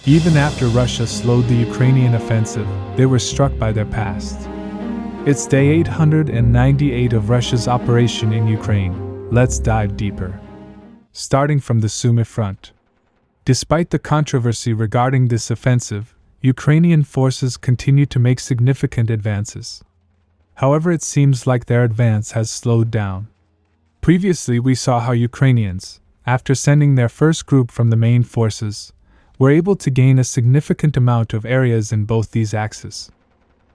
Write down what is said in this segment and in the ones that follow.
Even after Russia slowed the Ukrainian offensive, they were struck by their past. It's day 898 of Russia's operation in Ukraine. Let's dive deeper. Starting from the Sumy front. Despite the controversy regarding this offensive, Ukrainian forces continue to make significant advances. However, it seems like their advance has slowed down. Previously, we saw how Ukrainians, after sending their first group from the main forces, were able to gain a significant amount of areas in both these axes.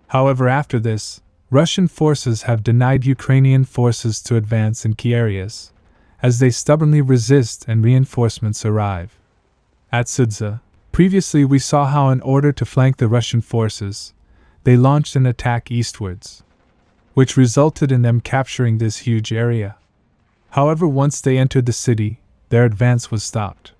However, after this, Russian forces have denied Ukrainian forces to advance in key areas, as they stubbornly resist and reinforcements arrive. At Avdiivka, previously we saw how in order to flank the Russian forces, they launched an attack eastwards, which resulted in them capturing this huge area. However, once they entered the city, their advance was stopped.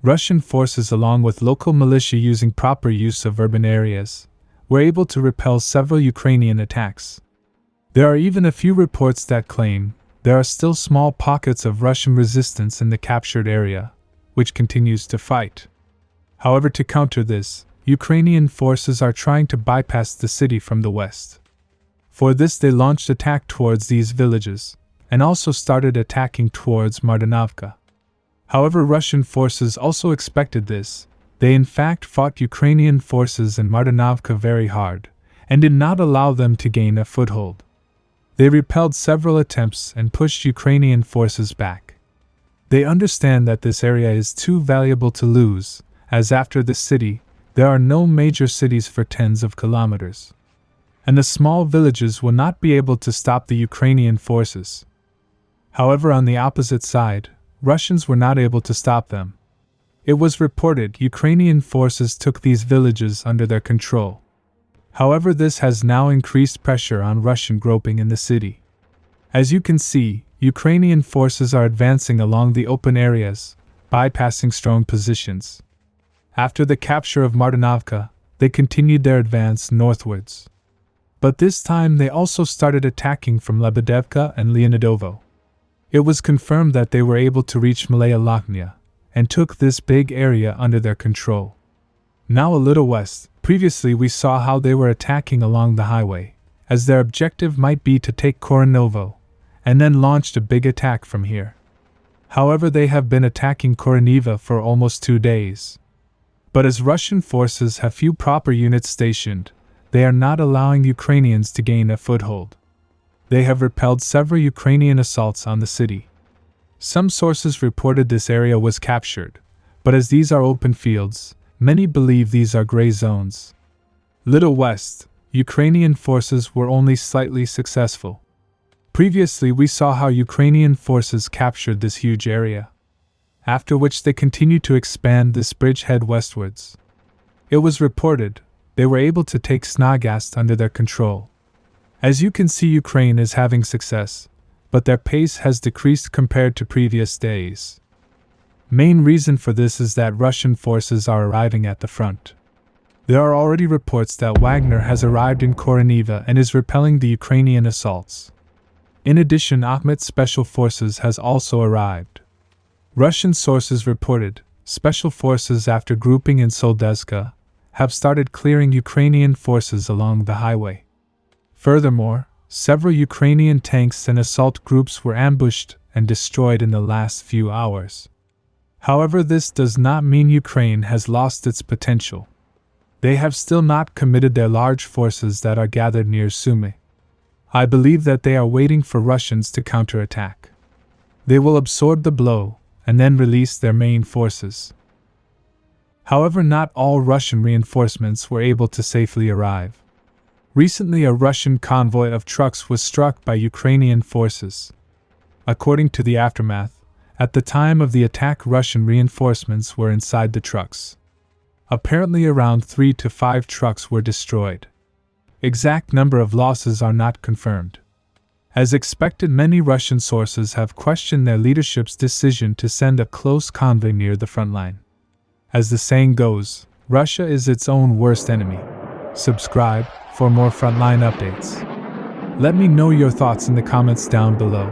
Russian forces, along with local militia using proper use of urban areas, were able to repel several Ukrainian attacks. There are even a few reports that claim there are still small pockets of Russian resistance in the captured area, which continues to fight. However, to counter this, Ukrainian forces are trying to bypass the city from the west. For this, they launched attack towards these villages, and also started attacking towards Maryinka. However, Russian forces also expected this. They in fact fought Ukrainian forces in Maryinka very hard, and did not allow them to gain a foothold. They repelled several attempts and pushed Ukrainian forces back. They understand that this area is too valuable to lose, as after the city, there are no major cities for tens of kilometers. And the small villages will not be able to stop the Ukrainian forces. However, on the opposite side, Russians were not able to stop them. It was reported Ukrainian forces took these villages under their control. However, this has now increased pressure on Russian groping in the city. As you can see, Ukrainian forces are advancing along the open areas, bypassing strong positions. After the capture of Maryinka, they continued their advance northwards. But this time they also started attacking from Avdiivka and Leonidovo. It was confirmed that they were able to reach Malaya Lochnia, and took this big area under their control. Now a little west, previously we saw how they were attacking along the highway, as their objective might be to take Korenovo, and then launched a big attack from here. However, they have been attacking Koreniva for almost 2 days. But as Russian forces have few proper units stationed, they are not allowing Ukrainians to gain a foothold. They have repelled several Ukrainian assaults on the city. Some sources reported this area was captured, but as these are open fields, many believe these are gray zones. Little west, Ukrainian forces were only slightly successful. Previously we saw how Ukrainian forces captured this huge area, after which they continued to expand this bridgehead westwards. It was reported they were able to take Snogast under their control. As you can see, Ukraine is having success, but their pace has decreased compared to previous days. Main reason for this is that Russian forces are arriving at the front. There are already reports that Wagner has arrived in Koreniva and is repelling the Ukrainian assaults. In addition, Bakhmut's special forces has also arrived. Russian sources reported special forces, after grouping in Soldezhka, have started clearing Ukrainian forces along the highway. Furthermore, several Ukrainian tanks and assault groups were ambushed and destroyed in the last few hours. However, this does not mean Ukraine has lost its potential. They have still not committed their large forces that are gathered near Sumy. I believe that they are waiting for Russians to counterattack. They will absorb the blow and then release their main forces. However, not all Russian reinforcements were able to safely arrive. Recently, a Russian convoy of trucks was struck by Ukrainian forces. According to the aftermath, at the time of the attack, Russian reinforcements were inside the trucks. Apparently, around 3 to 5 trucks were destroyed. Exact number of losses are not confirmed. As expected, many Russian sources have questioned their leadership's decision to send a close convoy near the front line. As the saying goes, Russia is its own worst enemy. Subscribe for more frontline updates. Let me know your thoughts in the comments down below.